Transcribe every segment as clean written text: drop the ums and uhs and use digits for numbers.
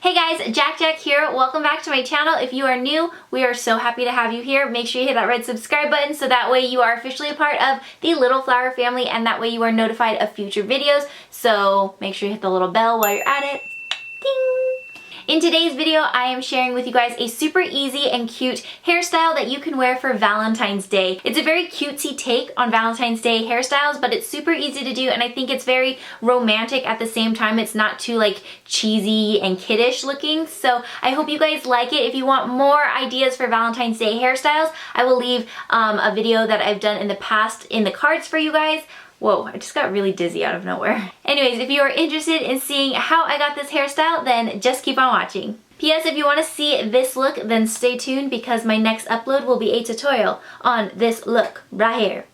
Hey guys, JaaackJack here. Welcome back to my channel. If you are new, we are so happy to have you here. Make sure you hit that red subscribe button so that way you are officially a part of the Little Flower family and that way you are notified of future videos. So make sure you hit the little bell while you're at it. Ding! In today's video, I am sharing with you guys a super easy and cute hairstyle that you can wear for Valentine's Day. It's a very cutesy take on Valentine's Day hairstyles, but it's super easy to do and I think it's very romantic at the same time. It's not too like cheesy and kiddish looking, so I hope you guys like it. If you want more ideas for Valentine's Day hairstyles, I will leave a video that I've done in the past in the cards for you guys. Whoa, I just got really dizzy out of nowhere. Anyways, if you are interested in seeing how I got this hairstyle, then just keep on watching. P.S. If you want to see this look, then stay tuned because my next upload will be a tutorial on this look right here.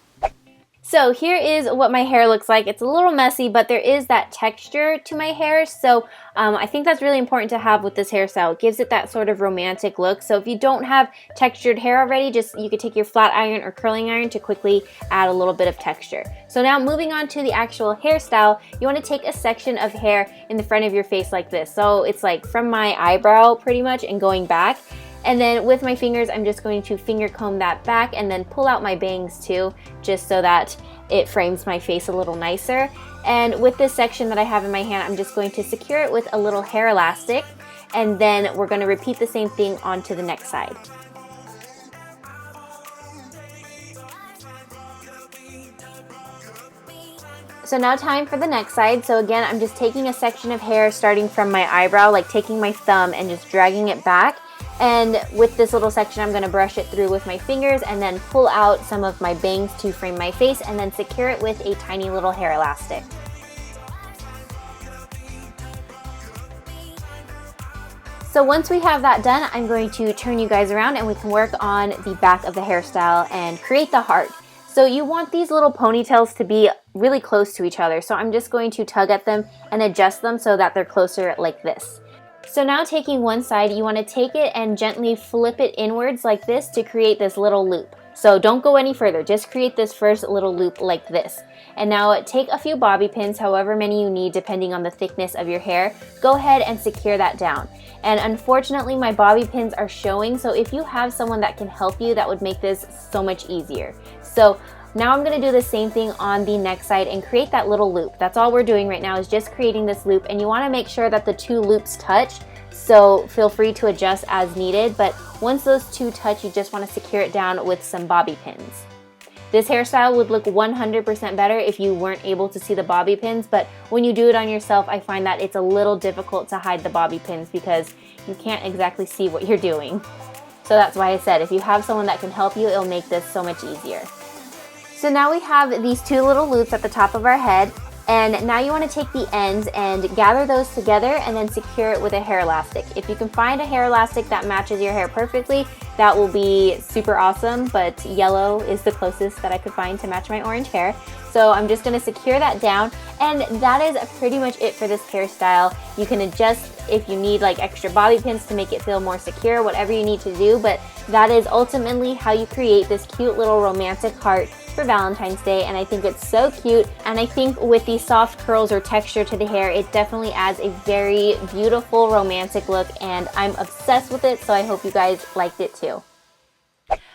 So here is what my hair looks like. It's a little messy, but there is that texture to my hair, so I think that's really important to have with this hairstyle. It gives it that sort of romantic look. So if you don't have textured hair already, you could take your flat iron or curling iron to quickly add a little bit of texture. So now moving on to the actual hairstyle, you want to take a section of hair in the front of your face like this. So it's like from my eyebrow pretty much and going back. And then with my fingers, I'm just going to finger comb that back and then pull out my bangs too, just so that it frames my face a little nicer. And with this section that I have in my hand, I'm just going to secure it with a little hair elastic. And then we're going to repeat the same thing onto the next side. So now time for the next side. So again, I'm just taking a section of hair starting from my eyebrow, like taking my thumb and just dragging it back. And with this little section, I'm going to brush it through with my fingers and then pull out some of my bangs to frame my face and then secure it with a tiny little hair elastic. So once we have that done, I'm going to turn you guys around and we can work on the back of the hairstyle and create the heart. So you want these little ponytails to be really close to each other. So I'm just going to tug at them and adjust them so that they're closer like this. So now taking one side, you want to take it and gently flip it inwards like this to create this little loop. So don't go any further, just create this first little loop like this. And now take a few bobby pins, however many you need depending on the thickness of your hair. Go ahead and secure that down. And unfortunately my bobby pins are showing, so if you have someone that can help you, that would make this so much easier. So now I'm going to do the same thing on the next side and create that little loop. That's all we're doing right now is just creating this loop, and you want to make sure that the two loops touch, so feel free to adjust as needed, but once those two touch, you just want to secure it down with some bobby pins. This hairstyle would look 100% better if you weren't able to see the bobby pins, but when you do it on yourself, I find that it's a little difficult to hide the bobby pins because you can't exactly see what you're doing. So that's why I said if you have someone that can help you, it'll make this so much easier. So now we have these two little loops at the top of our head, and now you want to take the ends and gather those together and then secure it with a hair elastic. If you can find a hair elastic that matches your hair perfectly, that will be super awesome, but yellow is the closest that I could find to match my orange hair. So I'm just going to secure that down, and that is pretty much it for this hairstyle. You can adjust if you need like extra bobby pins to make it feel more secure, whatever you need to do, but that is ultimately how you create this cute little romantic heart for Valentine's Day, and I think it's so cute, and I think with these soft curls or texture to the hair, it definitely adds a very beautiful romantic look, and I'm obsessed with it, so I hope you guys liked it too.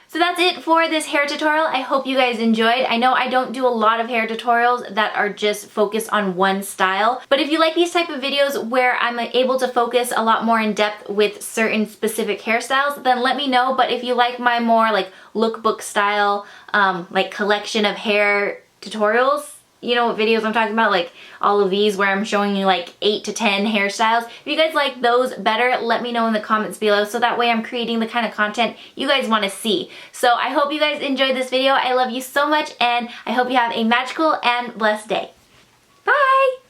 So that's it for this hair tutorial. I hope you guys enjoyed. I know I don't do a lot of hair tutorials that are just focused on one style, but if you like these type of videos where I'm able to focus a lot more in depth with certain specific hairstyles, then let me know. But if you like my more like lookbook style, like collection of hair tutorials, you know what videos I'm talking about, like all of these where I'm showing you like 8 to 10 hairstyles. If you guys like those better, let me know in the comments below so that way I'm creating the kind of content you guys want to see. So I hope you guys enjoyed this video. I love you so much and I hope you have a magical and blessed day. Bye!